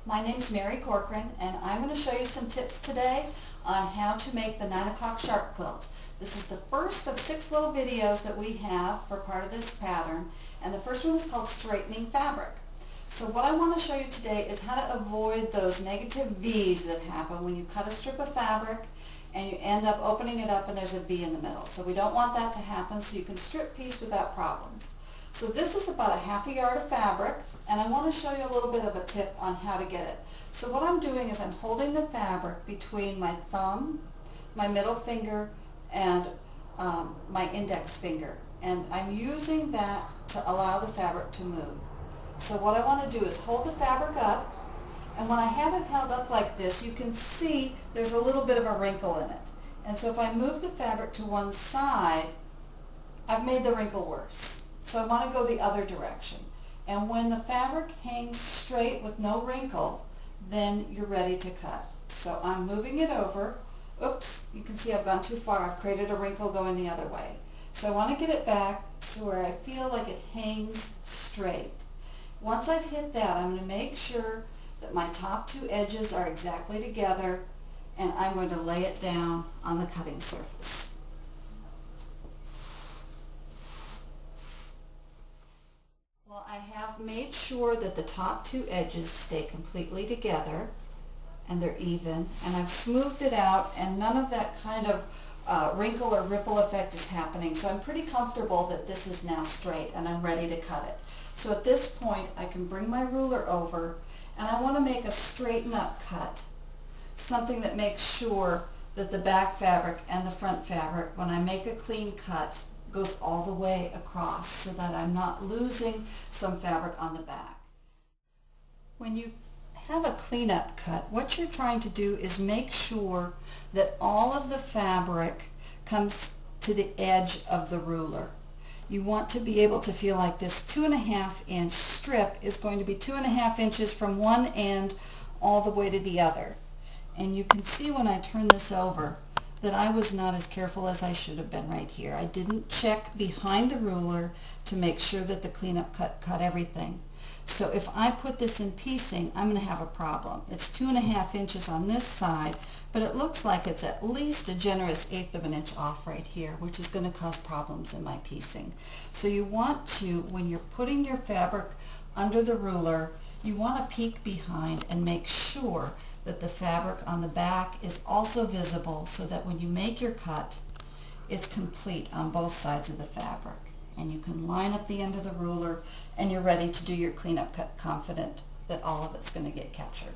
My name's Mary Corcoran, and I'm going to show you some tips today on how to make the 9 o'clock sharp quilt. This is the first of 6 little videos that we have for part of this pattern, and the first one is called straightening fabric. So what I want to show you today is how to avoid those negative V's that happen when you cut a strip of fabric and you end up opening it up and there's a V in the middle. So we don't want that to happen, so you can strip piece without problems. So this is about a ½ yard of fabric, and I want to show you a little bit of a tip on how to get it. So what I'm doing is I'm holding the fabric between my thumb, my middle finger, and my index finger, and I'm using that to allow the fabric to move. So what I want to do is hold the fabric up, and when I have it held up like this, you can see there's a little bit of a wrinkle in it. And so if I move the fabric to one side, I've made the wrinkle worse. So I want to go the other direction. And when the fabric hangs straight with no wrinkle, then you're ready to cut. So I'm moving it over. Oops, you can see I've gone too far. I've created a wrinkle going the other way. So I want to get it back to where I feel like it hangs straight. Once I've hit that, I'm going to make sure that my top 2 edges are exactly together, and I'm going to lay it down on the cutting surface. Well, I have made sure that the top 2 edges stay completely together and they're even, and I've smoothed it out, and none of that kind of wrinkle or ripple effect is happening. So I'm pretty comfortable that this is now straight and I'm ready to cut it. So at this point I can bring my ruler over, and I want to make a straighten up cut, something that makes sure that the back fabric and the front fabric, when I make a clean cut, goes all the way across so that I'm not losing some fabric on the back. When you have a cleanup cut, what you're trying to do is make sure that all of the fabric comes to the edge of the ruler. You want to be able to feel like this 2½ inch strip is going to be 2½ inches from one end all the way to the other. And you can see when I turn this over that I was not as careful as I should have been right here. I didn't check behind the ruler to make sure that the cleanup cut everything. So if I put this in piecing, I'm going to have a problem. It's 2½ inches on this side, but it looks like it's at least a generous 1/8 of an inch off right here, which is going to cause problems in my piecing. So you want to, when you're putting your fabric under the ruler, you want to peek behind and make sure that the fabric on the back is also visible, so that when you make your cut, it's complete on both sides of the fabric. And you can line up the end of the ruler, and you're ready to do your cleanup cut, confident that all of it's going to get captured.